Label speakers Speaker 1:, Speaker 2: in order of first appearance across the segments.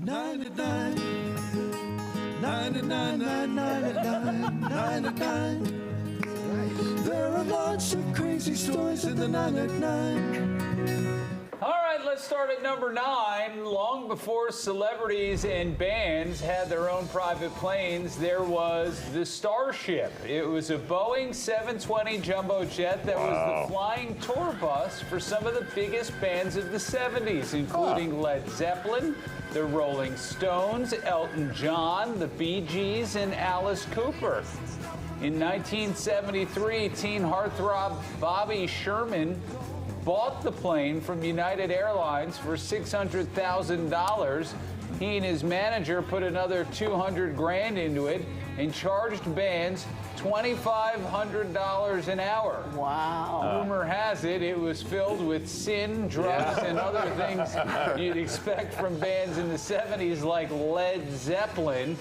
Speaker 1: 99, 99, 99, 99. There are lots of crazy stories in the 999.
Speaker 2: All right, let's start at number 9. Long before celebrities and bands had their own private planes, there was the Starship. It was a Boeing 720 jumbo jet that was the flying tour bus for some of the biggest bands of the 70s, including Led Zeppelin, the Rolling Stones, Elton John, the Bee Gees, and Alice Cooper. In 1973, teen heartthrob Bobby Sherman bought the plane from United Airlines for $600,000. He and his manager put another $200,000 into it and charged bands $2,500 an hour.
Speaker 3: Wow.
Speaker 2: Rumor has it, it was filled with sin, drugs, and other things you'd expect from bands in the 70s like Led Zeppelin.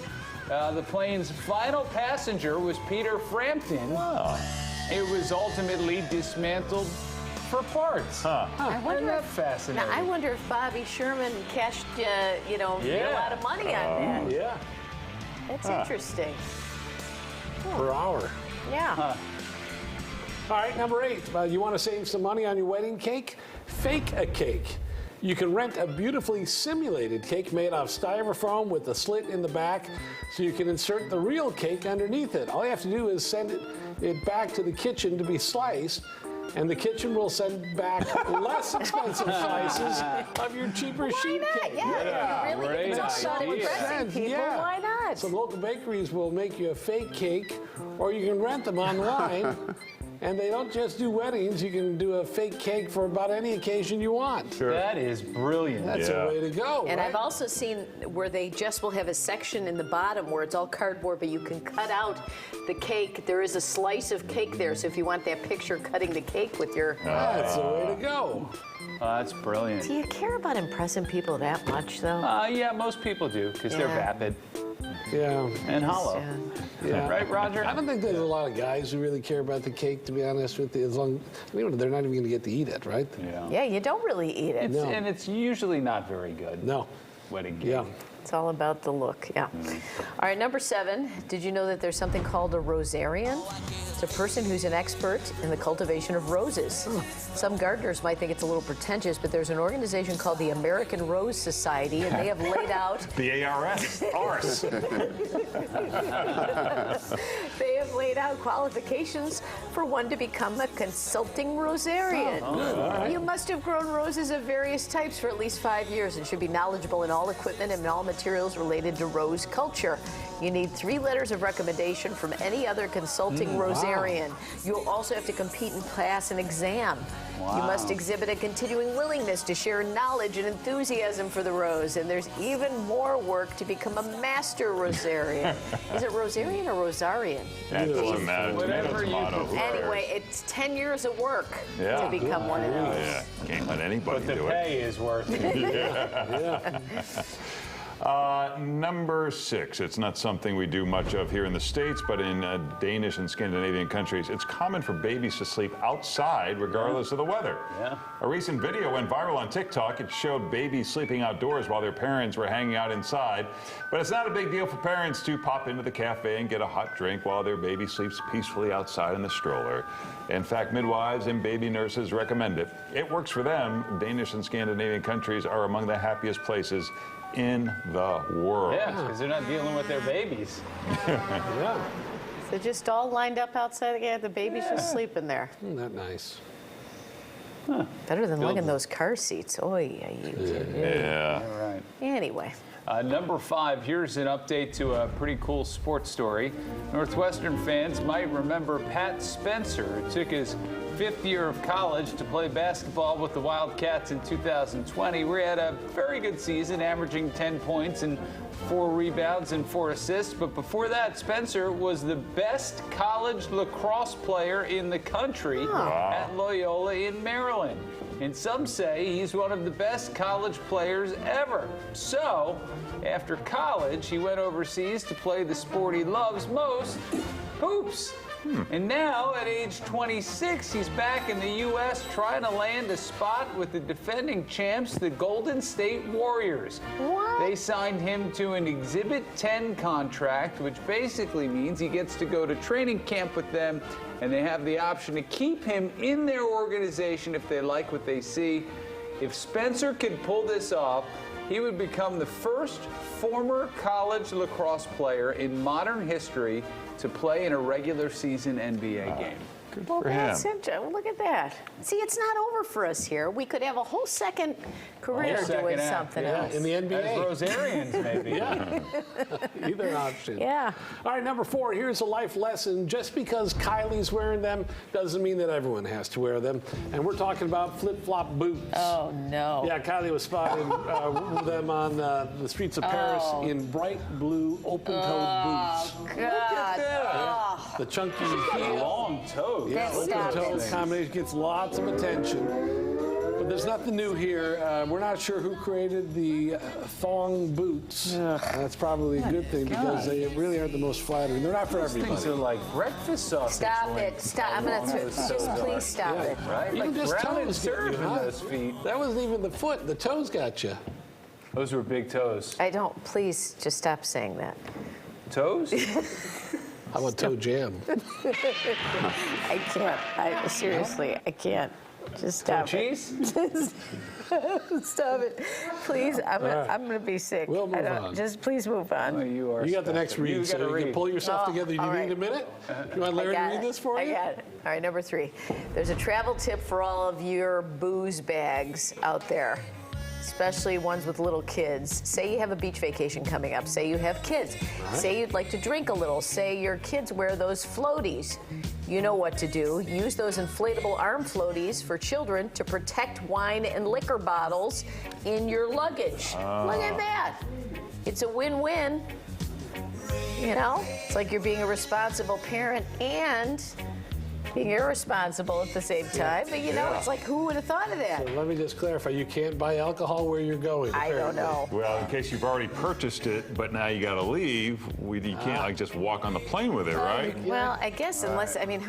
Speaker 2: The plane's final passenger was Peter Frampton.
Speaker 4: Wow.
Speaker 2: It was ultimately dismantled for parts.
Speaker 3: I wonder
Speaker 2: Isn't that fascinating?
Speaker 3: Now, I wonder if Bobby Sherman cashed, a lot of money on that.
Speaker 5: Yeah,
Speaker 3: That's interesting.
Speaker 5: per hour.
Speaker 3: Yeah.
Speaker 5: All right, number 8. You want to save some money on your wedding cake? Fake a cake. You can rent a beautifully simulated cake made of styrofoam with a slit in the back so you can insert the real cake underneath it. All you have to do is send it back to the kitchen to be sliced, and the kitchen will send back less expensive slices of your cheaper sheet cake.
Speaker 3: Yeah. You really
Speaker 2: great
Speaker 3: it's not
Speaker 2: idea.
Speaker 3: impressing people.
Speaker 5: Yeah.
Speaker 3: Why not?
Speaker 5: Some local bakeries will make you a fake cake, or you can rent them online. And they don't just do weddings. You can do a fake cake for about any occasion you want.
Speaker 2: That is brilliant.
Speaker 5: That's a way to go.
Speaker 3: And
Speaker 5: right?
Speaker 3: I've also seen where they just will have a section in the bottom where it's all cardboard, but you can cut out the cake. There is a slice of cake there, so if you want that picture cutting the cake with your...
Speaker 5: That's the way to go.
Speaker 2: That's brilliant.
Speaker 3: Do you care about impressing people that much, though?
Speaker 2: Yeah, most people do, because they're
Speaker 3: Yeah.
Speaker 2: vapid
Speaker 5: Yeah.
Speaker 2: and hollow.
Speaker 5: Yeah.
Speaker 2: Right, Roger?
Speaker 5: I don't think there's a lot of guys who really care about the cake, to be honest with you. They're not even going to get to eat it, right?
Speaker 3: Yeah, you don't really eat it.
Speaker 5: No.
Speaker 2: And it's usually not very good.
Speaker 5: No.
Speaker 2: Wedding cake.
Speaker 5: Yeah.
Speaker 3: It's all about the look, yeah. All right, number 7. Did you know that there's something called a rosarian? It's a person who's an expert in the cultivation of roses. Some gardeners might think it's a little pretentious, but there's an organization called the American Rose Society, and they have laid out...
Speaker 4: The ARS. Arse.
Speaker 3: They have laid out qualifications for one to become a consulting rosarian. You must have grown roses of various types for at least 5 years and should be knowledgeable in all equipment and all materials related to rose culture. You need 3 letters of recommendation from any other consulting rosarian. You'll also have to compete and pass an exam. You must exhibit a continuing willingness to share knowledge and enthusiasm for the rose. And there's even more work to become a master rosarian. Is it rosarian or rosarian?
Speaker 4: That doesn't matter.
Speaker 2: Whatever you
Speaker 4: Tomato.
Speaker 2: prefer.
Speaker 3: Anyway, it's 10 years of work
Speaker 4: Yeah.
Speaker 3: to become one of those.
Speaker 4: Yeah, can't let anybody
Speaker 2: But the
Speaker 4: do it.
Speaker 2: pay is worth it.
Speaker 4: Number 6. It's not something we do much of here in the States, but in Danish and Scandinavian countries, it's common for babies to sleep outside regardless of the weather.
Speaker 2: Yeah.
Speaker 4: A recent video went viral on TikTok. It showed babies sleeping outdoors while their parents were hanging out inside. But it's not a big deal for parents to pop into the cafe and get a hot drink while their baby sleeps peacefully outside in the stroller. In fact, midwives and baby nurses recommend it. It works for them. Danish and Scandinavian countries are among the happiest places in the world.
Speaker 2: Yeah, because they're not dealing with their babies.
Speaker 5: Yeah.
Speaker 3: They're just all lined up outside. Yeah, the baby's just sleeping there.
Speaker 5: Isn't that nice?
Speaker 3: Better than lugging those car seats.
Speaker 4: Yeah.
Speaker 2: All right.
Speaker 3: Anyway.
Speaker 2: Number 5, here's an update to a pretty cool sports story. Northwestern fans might remember Pat Spencer, who took his 5th year of college to play basketball with the Wildcats in 2020, where he had a very good season, averaging 10 points and 4 rebounds and 4 assists. But before that, Spencer was the best college lacrosse player in the country at Loyola in Maryland. And some say he's one of the best college players ever. So, after college, he went overseas to play the sport he loves most, hoops. And now, at age 26, he's back in the U.S. trying to land a spot with the defending champs, the Golden State Warriors.
Speaker 3: What?
Speaker 2: They signed him to an Exhibit 10 contract, which basically means he gets to go to training camp with them, and they have the option to keep him in their organization if they like what they see. If Spencer could pull this off, he would become the first former college lacrosse player in modern history to play in a regular season NBA game.
Speaker 4: Good
Speaker 3: Well,
Speaker 4: for him.
Speaker 3: that's interesting. Look at that. See, it's not over for us here. We could have a whole second career
Speaker 2: second
Speaker 3: doing
Speaker 2: act,
Speaker 3: something
Speaker 5: Yeah,
Speaker 3: else.
Speaker 5: in the
Speaker 2: As
Speaker 5: NBA.
Speaker 2: Rosarians, maybe.
Speaker 5: Yeah. Either option.
Speaker 3: Yeah.
Speaker 5: All right, number 4, here's a life lesson. Just because Kylie's wearing them doesn't mean that everyone has to wear them. And we're talking about flip-flop boots.
Speaker 3: Oh, no.
Speaker 5: Yeah, Kylie was spotted with them on the streets of Paris in bright blue open-toed boots.
Speaker 3: God. Oh,
Speaker 5: The chunky heel,
Speaker 2: Long toes.
Speaker 5: yeah,
Speaker 3: Stop it.
Speaker 5: open-toed combination gets lots of attention. But there's nothing new here. We're not sure who created the thong boots. That's probably a good thing because they really aren't the most flattering. They're not for
Speaker 2: Those things
Speaker 5: everybody.
Speaker 2: are like breakfast sausage.
Speaker 3: Stop
Speaker 2: links.
Speaker 3: it. Stop. I'm going to just please stop it.
Speaker 2: Right?
Speaker 5: Even
Speaker 2: Like
Speaker 5: just
Speaker 2: ground and
Speaker 5: toes get
Speaker 2: serve
Speaker 5: you,
Speaker 2: in
Speaker 5: huh?
Speaker 2: those feet.
Speaker 5: That wasn't even the foot. The toes got you.
Speaker 2: Those were big toes.
Speaker 3: I don't. Please just stop saying that.
Speaker 2: Toes?
Speaker 5: How about toe jam?
Speaker 3: I can't. Seriously, I can't. Just stop it.
Speaker 2: Cheese?
Speaker 3: Stop it. Please, I'm gonna be sick.
Speaker 5: We'll move
Speaker 3: I don't-
Speaker 5: on.
Speaker 3: Just please move on.
Speaker 2: Oh, you are.
Speaker 5: You got the next
Speaker 2: special.
Speaker 5: read,
Speaker 2: You
Speaker 5: so
Speaker 2: gotta
Speaker 5: you can
Speaker 2: read.
Speaker 5: pull yourself
Speaker 3: Oh,
Speaker 5: together. You
Speaker 3: all
Speaker 5: need
Speaker 3: right.
Speaker 5: a minute? You want Larry to read this for you?
Speaker 3: I got it. All right, number 3. There's a travel tip for all of your booze bags out there, especially ones with little kids. Say you have a beach vacation coming up. Say you have kids. Say you'd like to drink a little. Say your kids wear those floaties. You know what to do. Use those inflatable arm floaties for children to protect wine and liquor bottles in your luggage. Look at that. It's a win-win. You know, it's like you're being a responsible parent and being irresponsible at the same time. But you know, it's like, who would have thought of that?
Speaker 5: Let me just clarify. You can't buy alcohol where you're going.
Speaker 3: I don't
Speaker 5: apparently.
Speaker 3: know.
Speaker 4: Well, in case you've already purchased it, but now you got to leave, you can't like just walk on the plane with it, right?
Speaker 3: Well, I guess unless, I mean,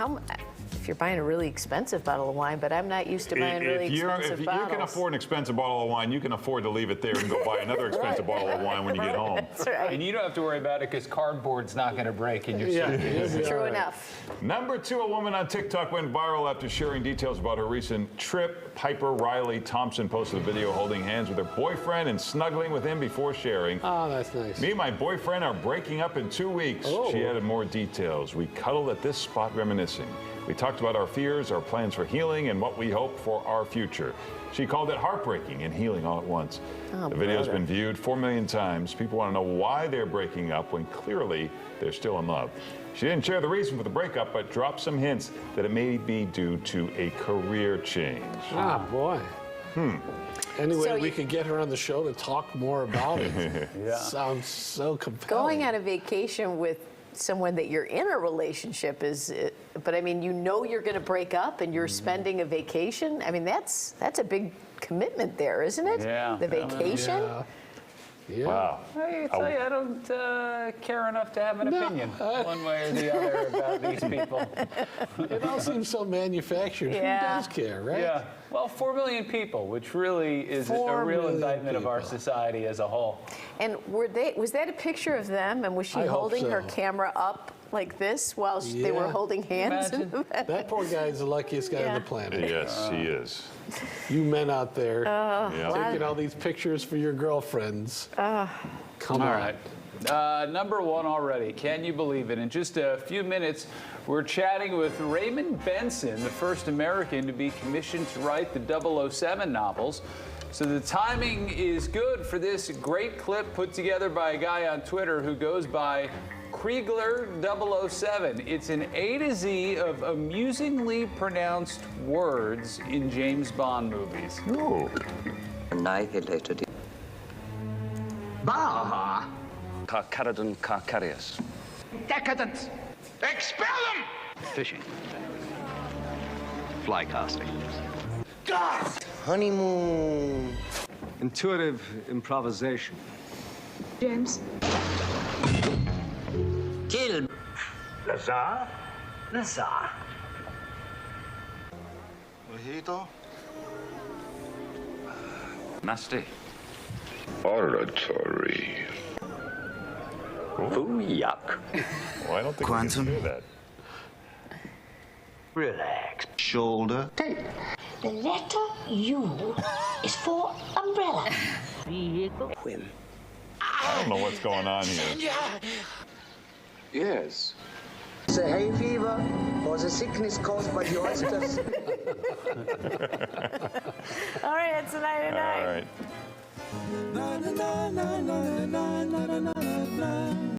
Speaker 3: if you're buying a really expensive bottle of wine, but I'm not used to buying really expensive
Speaker 4: if you
Speaker 3: bottles.
Speaker 4: can afford an expensive bottle of wine, you can afford to leave it there and go buy another expensive bottle of wine when you get home.
Speaker 3: That's right.
Speaker 2: And you don't have to worry about it because cardboard's not going to break in your suitcase.
Speaker 5: you'll be
Speaker 3: True
Speaker 5: all right.
Speaker 3: enough.
Speaker 4: Number 2, a woman on TikTok went viral after sharing details about her recent trip. Piper Riley Thompson posted a video holding hands with her boyfriend and snuggling with him before sharing.
Speaker 5: Oh, that's nice.
Speaker 4: Me and my boyfriend are breaking up in 2 weeks.
Speaker 5: Oh.
Speaker 4: She added more details. We cuddled at this spot reminiscing. We talked about our fears, our plans for healing, and what we hope for our future. She called it heartbreaking and healing all at once. The video's been viewed 4 million times. People want to know why they're breaking up when clearly they're still in love. She didn't share the reason for the breakup, but dropped some hints that it may be due to a career change.
Speaker 5: Ah, boy. Anyway,
Speaker 3: So
Speaker 5: we
Speaker 3: you-
Speaker 5: could get her on the show to talk more about it. Sounds so compelling.
Speaker 3: Going on a vacation with someone that you're in a relationship but I mean, you know you're going to break up and you're spending a vacation. I mean, that's a big commitment there, isn't it?
Speaker 2: Yeah.
Speaker 3: The vacation?
Speaker 5: Yeah.
Speaker 4: Wow.
Speaker 2: I tell you, I don't care enough to have an opinion one way or the other about these people.
Speaker 5: It all seems so manufactured.
Speaker 3: Yeah.
Speaker 5: Who does care, right?
Speaker 2: Yeah. Well, 4 million people, which really is a
Speaker 5: 4
Speaker 2: real
Speaker 5: million
Speaker 2: indictment of our
Speaker 5: people.
Speaker 2: society as a whole.
Speaker 3: And was that a picture of them? And was she
Speaker 5: I hope
Speaker 3: holding her
Speaker 5: so.
Speaker 3: camera up like this while they were
Speaker 5: Yeah.
Speaker 3: holding hands?
Speaker 2: Imagine.
Speaker 5: That poor guy is the luckiest guy on
Speaker 3: Yeah.
Speaker 5: the planet.
Speaker 4: Yes, he is.
Speaker 5: You men out there
Speaker 4: Yeah.
Speaker 5: taking all these pictures for your girlfriends. Come
Speaker 2: All
Speaker 5: on.
Speaker 2: right. Number 1 already. Can you believe it? In just a few minutes, we're chatting with Raymond Benson, the first American to be commissioned to write the 007 novels. So the timing is good for this great clip put together by a guy on Twitter who goes by Kriegler 007. It's an A to Z of amusingly pronounced words in James Bond movies.
Speaker 4: Ooh.
Speaker 6: Annihilated.
Speaker 7: Baha.
Speaker 6: Carcharodon carcarius.
Speaker 7: Decadent. Expel them!
Speaker 8: Fishing. Fly casting.
Speaker 6: Honeymoon.
Speaker 8: Intuitive improvisation.
Speaker 7: James.
Speaker 6: Kill.
Speaker 7: Lazar. Nasa.
Speaker 1: Mojito.
Speaker 6: Nasty.
Speaker 9: Oratory.
Speaker 6: Ooh, yuck.
Speaker 4: Well, I don't think
Speaker 1: Quantum.
Speaker 4: we can do that.
Speaker 7: Relax.
Speaker 1: Shoulder.
Speaker 10: The letter U is for umbrella.
Speaker 7: Whim.
Speaker 4: I don't know what's going on here.
Speaker 9: Yes.
Speaker 7: It's a hay fever or the sickness caused by the oysters.
Speaker 3: All right, it's a 9 and 9.
Speaker 4: All right.
Speaker 1: Na na na na na na na na na na.